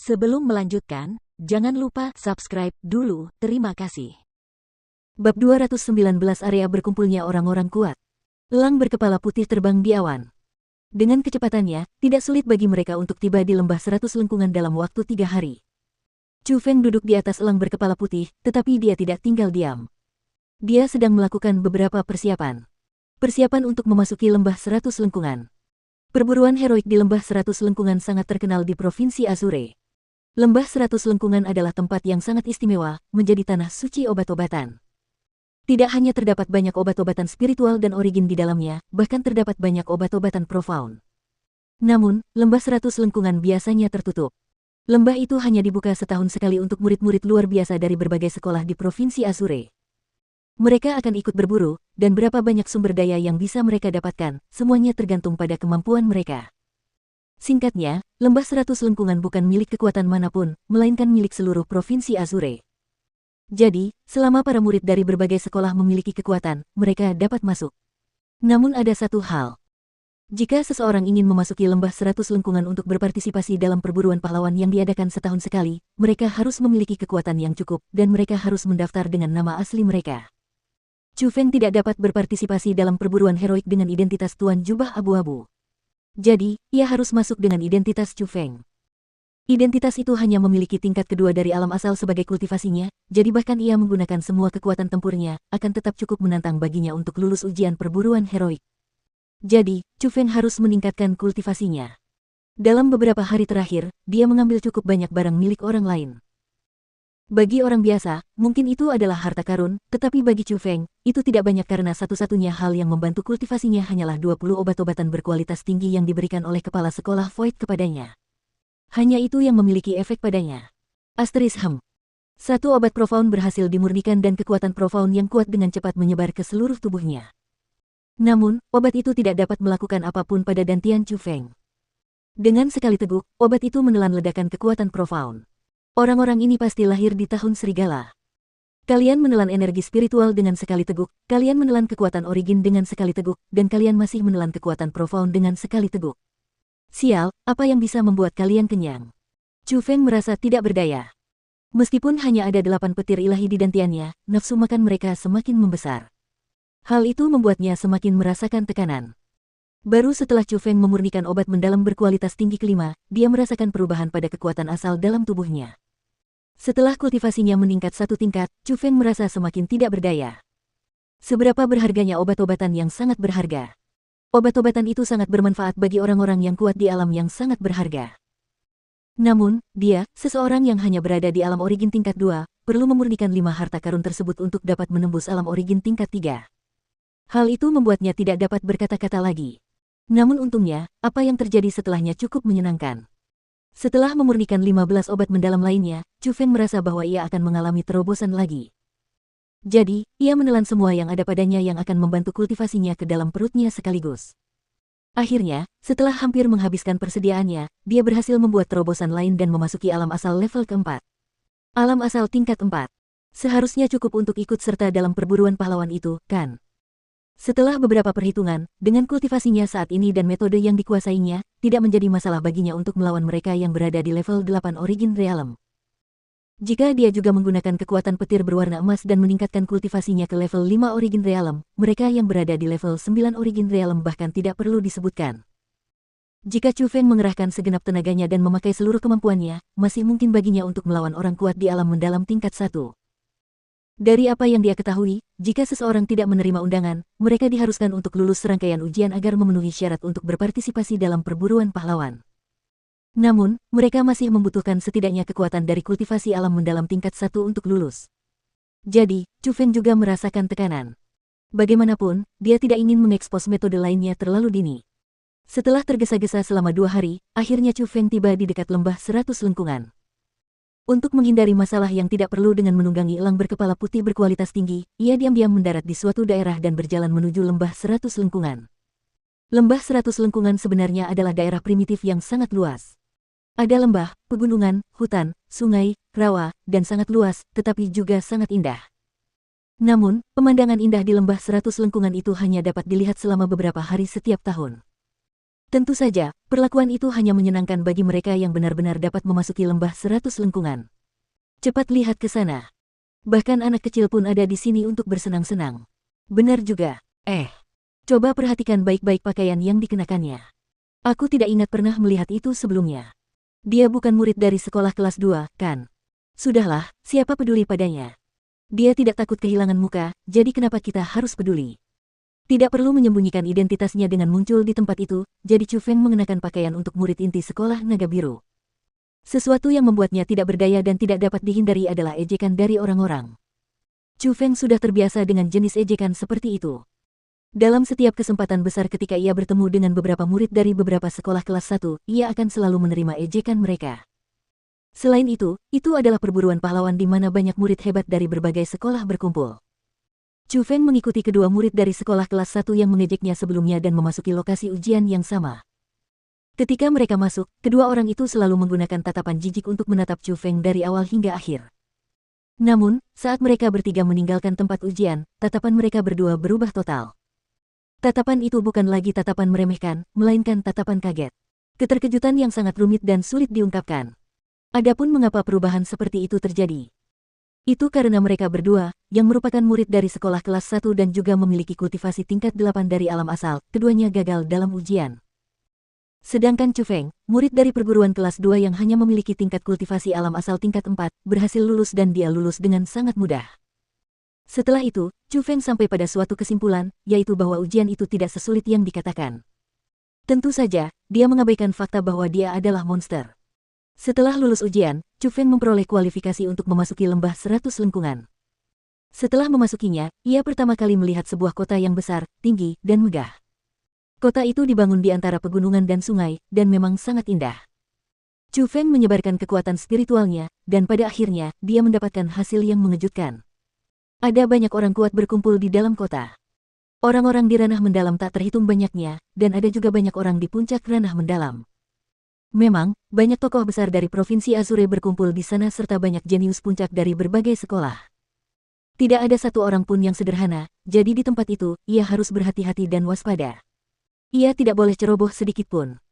Sebelum melanjutkan, jangan lupa subscribe dulu, terima kasih. Bab 219 Area berkumpulnya orang-orang kuat. Elang berkepala putih terbang di awan. Dengan kecepatannya, tidak sulit bagi mereka untuk tiba di lembah 100 lengkungan dalam waktu 3 hari. Chu Feng duduk di atas elang berkepala putih, tetapi dia tidak tinggal diam. Dia sedang melakukan beberapa persiapan. Persiapan untuk memasuki lembah 100 lengkungan. Perburuan heroik di lembah 100 lengkungan sangat terkenal di Provinsi Azure. Lembah 100 lengkungan adalah tempat yang sangat istimewa, menjadi tanah suci obat-obatan. Tidak hanya terdapat banyak obat-obatan spiritual dan origin di dalamnya, bahkan terdapat banyak obat-obatan profound. Namun, lembah 100 lengkungan biasanya tertutup. Lembah itu hanya dibuka setahun sekali untuk murid-murid luar biasa dari berbagai sekolah di Provinsi Azure. Mereka akan ikut berburu, dan berapa banyak sumber daya yang bisa mereka dapatkan, semuanya tergantung pada kemampuan mereka. Singkatnya, lembah 100 lengkungan bukan milik kekuatan manapun, melainkan milik seluruh Provinsi Azure. Jadi, selama para murid dari berbagai sekolah memiliki kekuatan, mereka dapat masuk. Namun ada satu hal. Jika seseorang ingin memasuki lembah 100 lengkungan untuk berpartisipasi dalam perburuan pahlawan yang diadakan setahun sekali, mereka harus memiliki kekuatan yang cukup, dan mereka harus mendaftar dengan nama asli mereka. Chu Feng tidak dapat berpartisipasi dalam perburuan heroik dengan identitas Tuan Jubah Abu-Abu. Jadi, ia harus masuk dengan identitas Chu Feng. Identitas itu hanya memiliki tingkat kedua dari alam asal sebagai kultivasinya, jadi bahkan ia menggunakan semua kekuatan tempurnya, akan tetap cukup menantang baginya untuk lulus ujian perburuan heroik. Jadi, Chu Feng harus meningkatkan kultivasinya. Dalam beberapa hari terakhir, dia mengambil cukup banyak barang milik orang lain. Bagi orang biasa, mungkin itu adalah harta karun, tetapi bagi Chu Feng, itu tidak banyak karena satu-satunya hal yang membantu kultivasinya hanyalah 20 obat-obatan berkualitas tinggi yang diberikan oleh kepala sekolah Void kepadanya. Hanya itu yang memiliki efek padanya. Satu obat profound berhasil dimurnikan dan kekuatan profound yang kuat dengan cepat menyebar ke seluruh tubuhnya. Namun, obat itu tidak dapat melakukan apapun pada dantian Chu Feng. Dengan sekali teguk, obat itu menelan ledakan kekuatan profound. Orang-orang ini pasti lahir di tahun serigala. Kalian menelan energi spiritual dengan sekali teguk, kalian menelan kekuatan origin dengan sekali teguk, dan kalian masih menelan kekuatan profound dengan sekali teguk. Sial, apa yang bisa membuat kalian kenyang? Chu Feng merasa tidak berdaya. Meskipun hanya ada 8 petir ilahi di dantiannya, nafsu makan mereka semakin membesar. Hal itu membuatnya semakin merasakan tekanan. Baru setelah Chu Feng memurnikan obat mendalam berkualitas tinggi kelima, dia merasakan perubahan pada kekuatan asal dalam tubuhnya. Setelah kultivasinya meningkat satu tingkat, Chu Feng merasa semakin tidak berdaya. Seberapa berharganya obat-obatan yang sangat berharga? Obat-obatan itu sangat bermanfaat bagi orang-orang yang kuat di alam yang sangat berharga. Namun, dia, seseorang yang hanya berada di alam origin tingkat 2, perlu memurnikan 5 harta karun tersebut untuk dapat menembus alam origin tingkat 3. Hal itu membuatnya tidak dapat berkata-kata lagi. Namun untungnya, apa yang terjadi setelahnya cukup menyenangkan. Setelah memurnikan 15 obat mendalam lainnya, Chu Feng merasa bahwa ia akan mengalami terobosan lagi. Jadi, ia menelan semua yang ada padanya yang akan membantu kultivasinya ke dalam perutnya sekaligus. Akhirnya, setelah hampir menghabiskan persediaannya, dia berhasil membuat terobosan lain dan memasuki alam asal level keempat. Alam asal tingkat 4. Seharusnya cukup untuk ikut serta dalam perburuan pahlawan itu, kan? Setelah beberapa perhitungan, dengan kultivasinya saat ini dan metode yang dikuasainya, tidak menjadi masalah baginya untuk melawan mereka yang berada di level 8 Origin Realm. Jika dia juga menggunakan kekuatan petir berwarna emas dan meningkatkan kultivasinya ke level 5 Origin Realm, mereka yang berada di level 9 Origin Realm bahkan tidak perlu disebutkan. Jika Chu Feng mengerahkan segenap tenaganya dan memakai seluruh kemampuannya, masih mungkin baginya untuk melawan orang kuat di alam mendalam tingkat 1. Dari apa yang dia ketahui, jika seseorang tidak menerima undangan, mereka diharuskan untuk lulus serangkaian ujian agar memenuhi syarat untuk berpartisipasi dalam perburuan pahlawan. Namun, mereka masih membutuhkan setidaknya kekuatan dari kultivasi alam mendalam tingkat 1 untuk lulus. Jadi, Chu Feng juga merasakan tekanan. Bagaimanapun, dia tidak ingin mengekspos metode lainnya terlalu dini. Setelah tergesa-gesa selama 2 hari, akhirnya Chu Feng tiba di dekat lembah 100 lengkungan. Untuk menghindari masalah yang tidak perlu dengan menunggangi elang berkepala putih berkualitas tinggi, ia diam-diam mendarat di suatu daerah dan berjalan menuju lembah 100 lengkungan. Lembah 100 lengkungan sebenarnya adalah daerah primitif yang sangat luas. Ada lembah, pegunungan, hutan, sungai, rawa, dan sangat luas, tetapi juga sangat indah. Namun, pemandangan indah di lembah 100 lengkungan itu hanya dapat dilihat selama beberapa hari setiap tahun. Tentu saja, perlakuan itu hanya menyenangkan bagi mereka yang benar-benar dapat memasuki lembah 100 lengkungan. Cepat lihat ke sana. Bahkan anak kecil pun ada di sini untuk bersenang-senang. Benar juga. Coba perhatikan baik-baik pakaian yang dikenakannya. Aku tidak ingat pernah melihat itu sebelumnya. Dia bukan murid dari sekolah kelas 2, kan? Sudahlah, siapa peduli padanya? Dia tidak takut kehilangan muka, jadi kenapa kita harus peduli? Tidak perlu menyembunyikan identitasnya dengan muncul di tempat itu, jadi Chu Feng mengenakan pakaian untuk murid inti sekolah naga biru. Sesuatu yang membuatnya tidak berdaya dan tidak dapat dihindari adalah ejekan dari orang-orang. Chu Feng sudah terbiasa dengan jenis ejekan seperti itu. Dalam setiap kesempatan besar ketika ia bertemu dengan beberapa murid dari beberapa sekolah kelas 1, ia akan selalu menerima ejekan mereka. Selain itu adalah perburuan pahlawan di mana banyak murid hebat dari berbagai sekolah berkumpul. Chu Feng mengikuti kedua murid dari sekolah kelas 1 yang mengejeknya sebelumnya dan memasuki lokasi ujian yang sama. Ketika mereka masuk, kedua orang itu selalu menggunakan tatapan jijik untuk menatap Chu Feng dari awal hingga akhir. Namun, saat mereka bertiga meninggalkan tempat ujian, tatapan mereka berdua berubah total. Tatapan itu bukan lagi tatapan meremehkan, melainkan tatapan kaget. Keterkejutan yang sangat rumit dan sulit diungkapkan. Adapun mengapa perubahan seperti itu terjadi? Itu karena mereka berdua, yang merupakan murid dari sekolah kelas 1 dan juga memiliki kultivasi tingkat 8 dari alam asal, keduanya gagal dalam ujian. Sedangkan Chu Feng, murid dari perguruan kelas 2 yang hanya memiliki tingkat kultivasi alam asal tingkat 4, berhasil lulus dan dia lulus dengan sangat mudah. Setelah itu, Chu Feng sampai pada suatu kesimpulan, yaitu bahwa ujian itu tidak sesulit yang dikatakan. Tentu saja, dia mengabaikan fakta bahwa dia adalah monster. Setelah lulus ujian, Chu Feng memperoleh kualifikasi untuk memasuki lembah 100 lengkungan. Setelah memasukinya, ia pertama kali melihat sebuah kota yang besar, tinggi, dan megah. Kota itu dibangun di antara pegunungan dan sungai, dan memang sangat indah. Chu Feng menyebarkan kekuatan spiritualnya, dan pada akhirnya, dia mendapatkan hasil yang mengejutkan. Ada banyak orang kuat berkumpul di dalam kota. Orang-orang di ranah mendalam tak terhitung banyaknya, dan ada juga banyak orang di puncak ranah mendalam. Memang, banyak tokoh besar dari Provinsi Azure berkumpul di sana serta banyak jenius puncak dari berbagai sekolah. Tidak ada satu orang pun yang sederhana, jadi di tempat itu, ia harus berhati-hati dan waspada. Ia tidak boleh ceroboh sedikit pun.